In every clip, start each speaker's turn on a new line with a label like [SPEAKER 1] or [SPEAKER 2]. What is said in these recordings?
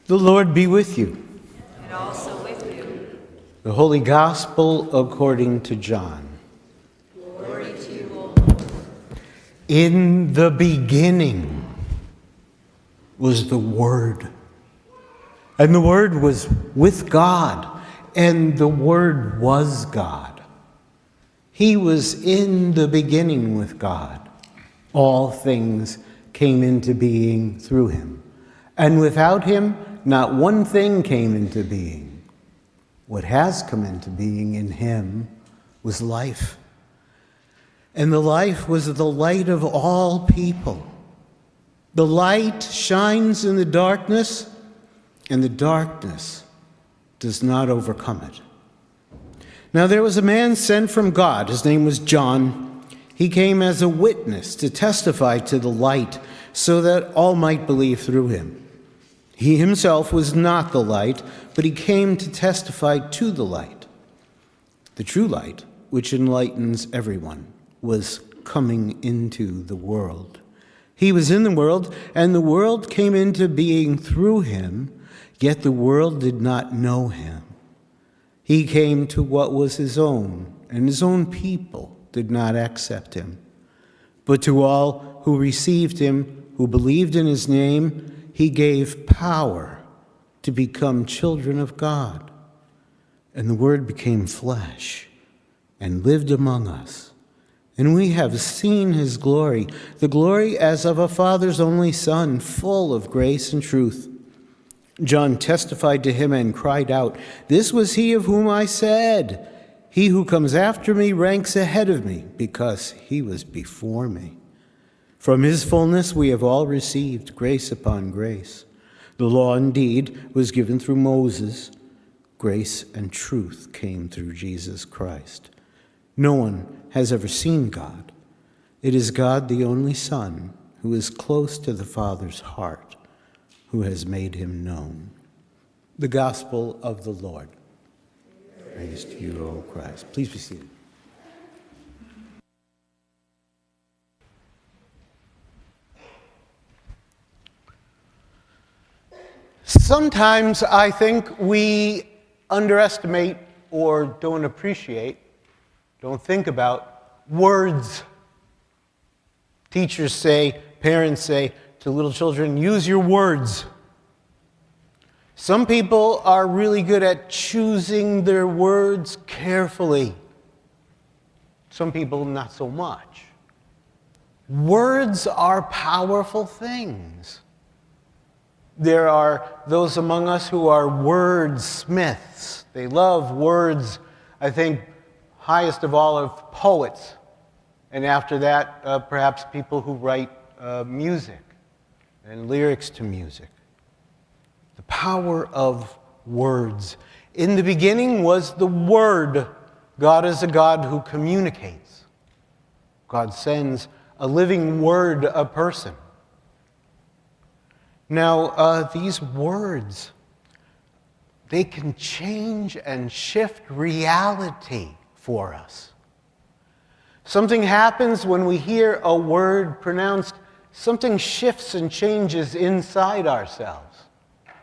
[SPEAKER 1] The Lord be with you.
[SPEAKER 2] And also with you.
[SPEAKER 1] The Holy Gospel according to John.
[SPEAKER 2] Glory to you, O Lord.
[SPEAKER 1] In the beginning was the Word, and the Word was with God, and the Word was God. He was in the beginning with God. All things came into being through him, and without him, not one thing came into being. What has come into being in him was life. And the life was the light of all people. The light shines in the darkness, and the darkness does not overcome it. Now there was a man sent from God. His name was John. He came as a witness to testify to the light, so that all might believe through him. He himself was not the light, but he came to testify to the light. The true light, which enlightens everyone, was coming into the world. He was in the world, and the world came into being through him, yet the world did not know him. He came to what was his own, and his own people did not accept him. But to all who received him, who believed in his name, he gave power to become children of God. And the Word became flesh and lived among us. And we have seen his glory, the glory as of a Father's only Son, full of grace and truth. John testified to him and cried out, "This was he of whom I said, 'He who comes after me ranks ahead of me, because he was before me.' From his fullness we have all received grace upon grace. The law indeed was given through Moses. Grace and truth came through Jesus Christ. No one has ever seen God. It is God, the only Son, who is close to the Father's heart, who has made him known." The Gospel of the Lord. Praise to you, O Christ. Please be seated. Sometimes I think we underestimate or don't appreciate, don't think about words. Teachers say, parents say to little children, use your words. Some people are really good at choosing their words carefully. Some people not so much. Words are powerful things. There are those among us who are wordsmiths. They love words, I think, highest of all of poets. And after that, perhaps people who write music and lyrics to music. The power of words. In the beginning was the Word. God is a God who communicates. God sends a living word, a person. Now, these words, they can change and shift reality for us. Something happens when we hear a word pronounced, something shifts and changes inside ourselves.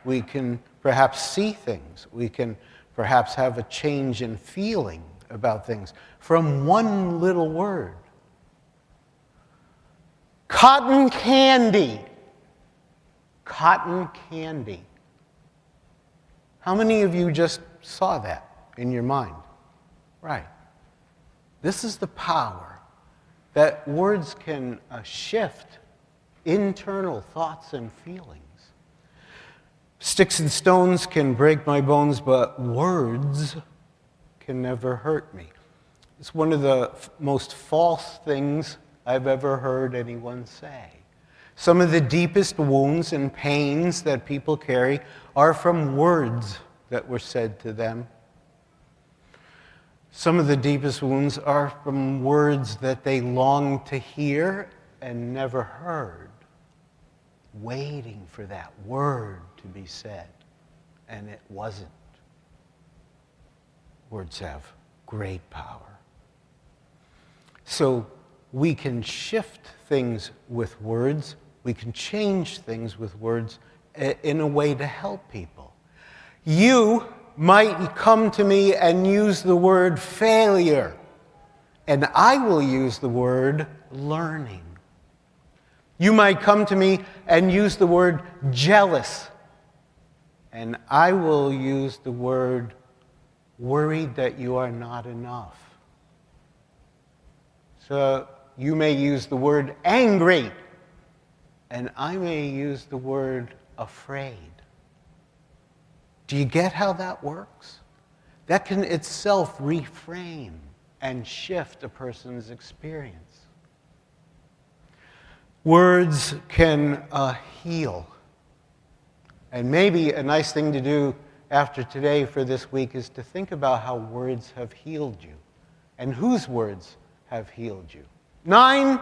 [SPEAKER 1] We can perhaps see things. We can perhaps have a change in feeling about things from one little word. Cotton candy. Cotton candy. How many of you just saw that in your mind? Right. This is the power that words can shift internal thoughts and feelings. Sticks and stones can break my bones, but words can never hurt me. It's one of the most false things I've ever heard anyone say. Some of the deepest wounds and pains that people carry are from words that were said to them. Some of the deepest wounds are from words that they longed to hear and never heard, waiting for that word to be said, and it wasn't. Words have great power. So we can shift things with words. We can change things with words, in a way to help people. You might come to me and use the word failure, and I will use the word learning. You might come to me and use the word jealous, and I will use the word worried that you are not enough. So you may use the word angry, and I may use the word afraid. Do you get how that works? That can itself reframe and shift a person's experience. Words can heal. And maybe a nice thing to do after today for this week is to think about how words have healed you and whose words have healed you. 9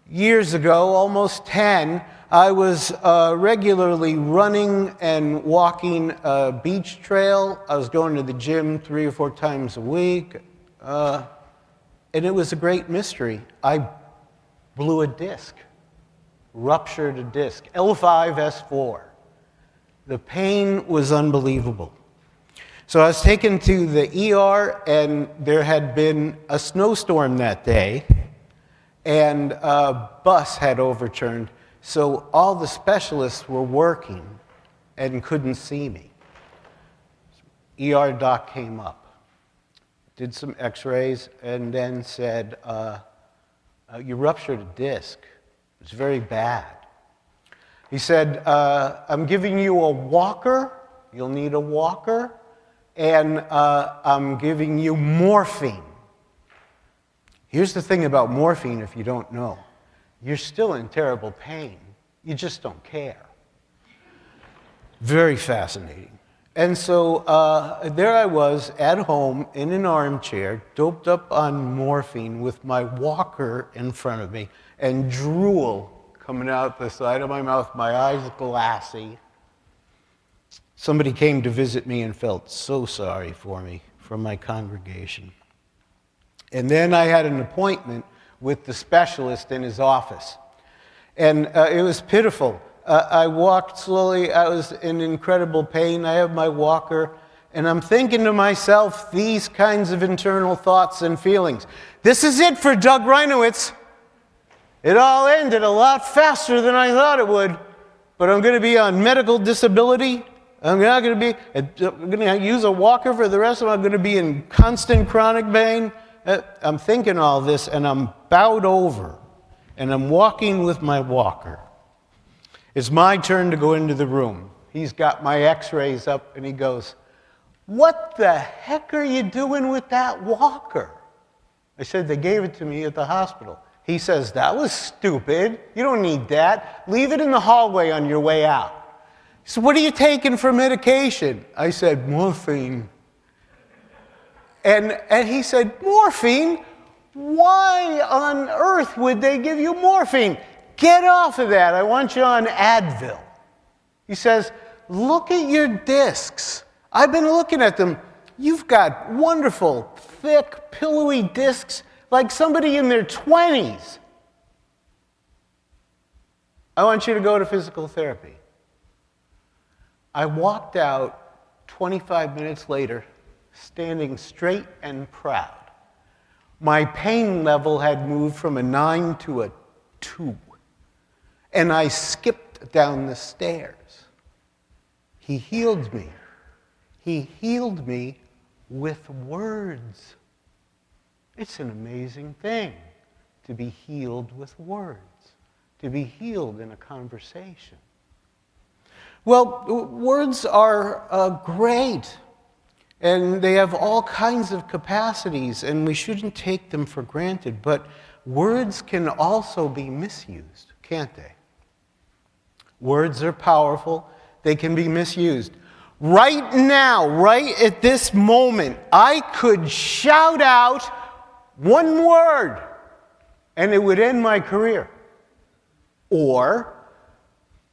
[SPEAKER 1] years ago, almost 10, I was regularly running and walking a beach trail. I was going to the gym 3 or 4 times a week. And it was a great mystery. I blew a disc, ruptured a disc, L5-S4. The pain was unbelievable. So I was taken to the ER, and there had been a snowstorm that day, and a bus had overturned. So all the specialists were working and couldn't see me. ER doc came up, did some x-rays, and then said, you ruptured a disc. It's very bad. He said, I'm giving you a walker. You'll need a walker. And I'm giving you morphine. Here's the thing about morphine, if you don't know. You're still in terrible pain. You just don't care. Very fascinating. And so there I was at home in an armchair, doped up on morphine with my walker in front of me, and drool coming out the side of my mouth, my eyes glassy. Somebody came to visit me and felt so sorry for me from my congregation. And then I had an appointment with the specialist in his office. And it was pitiful. I walked slowly. I was in incredible pain. I have my walker. And I'm thinking to myself these kinds of internal thoughts and feelings. This is it for Doug Ryniewicz. It all ended a lot faster than I thought it would. But I'm going to be on medical disability. I'm going to use a walker for the rest of it. I'm going to be in constant chronic pain. I'm thinking all this, and I'm bowed over, and I'm walking with my walker. It's my turn to go into the room. He's got my x-rays up, and he goes, "What the heck are you doing with that walker?" I said, "They gave it to me at the hospital." He says, "That was stupid. You don't need that. Leave it in the hallway on your way out." He said, "What are you taking for medication?" I said, "Morphine." And he said, "Morphine? Why on earth would they give you morphine? Get off of that. I want you on Advil." He says, "Look at your discs. I've been looking at them. You've got wonderful, thick, pillowy discs like somebody in their 20s. I want you to go to physical therapy." I walked out 25 minutes later, standing straight and proud. My pain level had moved from a 9 to a 2, and I skipped down the stairs. He healed me. He healed me with words. It's an amazing thing to be healed with words, to be healed in a conversation. Well, words are great, and they have all kinds of capacities, and we shouldn't take them for granted, but words can also be misused, can't they? Words are powerful. They can be misused. Right now, right at this moment, I could shout out one word, and it would end my career. Or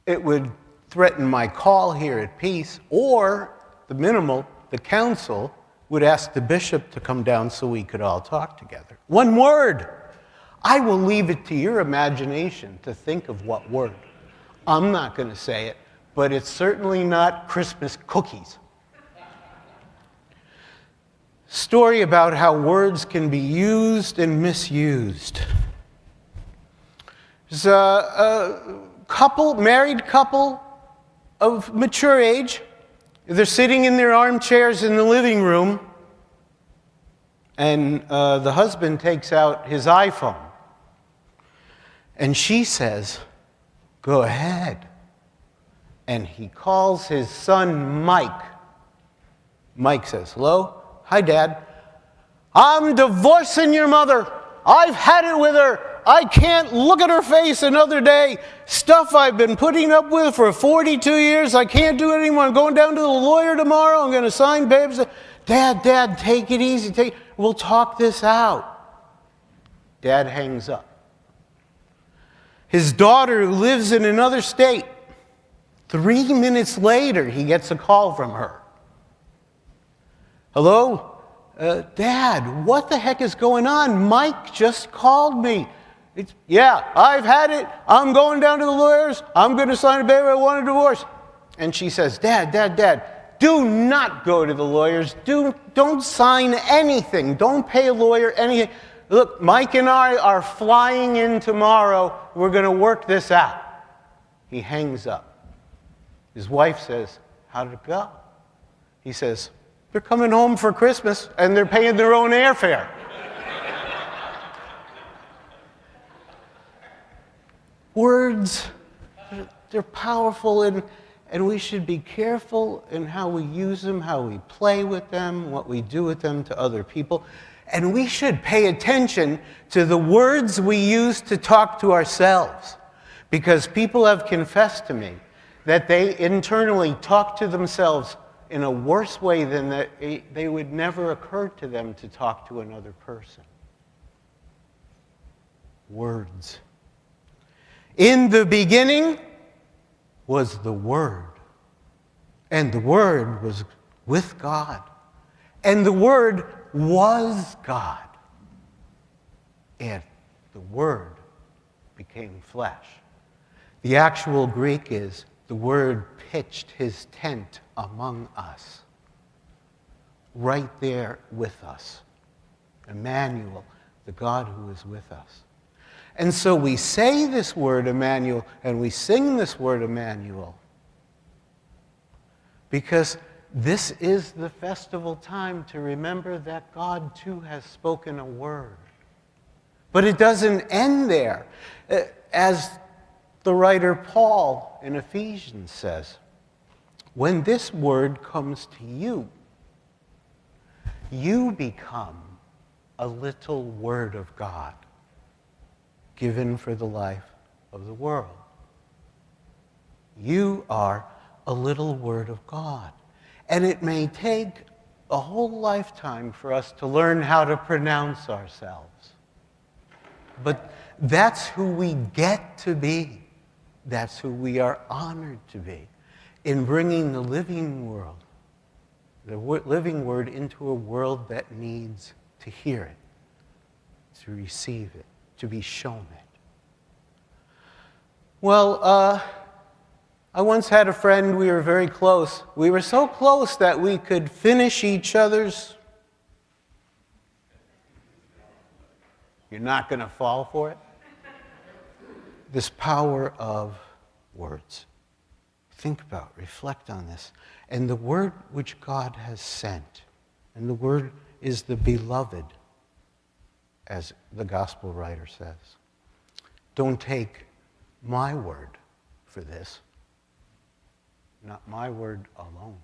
[SPEAKER 1] it would threaten my call here at Peace, or the council would ask the bishop to come down so we could all talk together. One word. I will leave it to your imagination to think of what word. I'm not going to say it, but it's certainly not Christmas cookies. Story about how words can be used and misused. There's a married couple of mature age. They're sitting in their armchairs in the living room, and the husband takes out his iPhone. And she says, "Go ahead." And he calls his son Mike. Mike says, "Hello? Hi, Dad. I'm divorcing your mother. I've had it with her. I can't look at her face another day. Stuff I've been putting up with for 42 years. I can't do it anymore. I'm going down to the lawyer tomorrow. I'm going to sign papers." Dad, take it easy. We'll talk this out. Dad hangs up. His daughter, who lives in another state, 3 minutes later, he gets a call from her. "Hello? Dad, what the heck is going on? Mike just called me." "Yeah, I've had it. I'm going down to the lawyers. I'm going to sign a paper. I want a divorce." And she says, Dad, do not go to the lawyers. Don't sign anything. Don't pay a lawyer anything. Look, Mike and I are flying in tomorrow. We're going to work this out. He hangs up. His wife says, "How did it go?" He says, "They're coming home for Christmas, and they're paying their own airfare." Words, they're powerful, and we should be careful in how we use them, how we play with them, what we do with them to other people. And we should pay attention to the words we use to talk to ourselves, because people have confessed to me that they internally talk to themselves in a worse way than they would never occur to them to talk to another person. Words. In the beginning was the Word, and the Word was with God, and the Word was God, and the Word became flesh. The actual Greek is, the Word pitched his tent among us, right there with us. Emmanuel, the God who is with us. And so we say this word, Emmanuel, and we sing this word, Emmanuel, because this is the festival time to remember that God too has spoken a word. But it doesn't end there. As the writer Paul in Ephesians says, when this word comes to you, you become a little word of God, given for the life of the world. You are a little word of God. And it may take a whole lifetime for us to learn how to pronounce ourselves. But that's who we get to be. That's who we are honored to be, in bringing the living world, the living word, into a world that needs to hear it, to receive it, to be shown it. Well, I once had a friend, we were very close. We were so close that we could finish each other's... You're not going to fall for it? This power of words. Think about, reflect on this. And the word which God has sent, and the word is the beloved, as the gospel writer says. Don't take my word for this, not my word alone.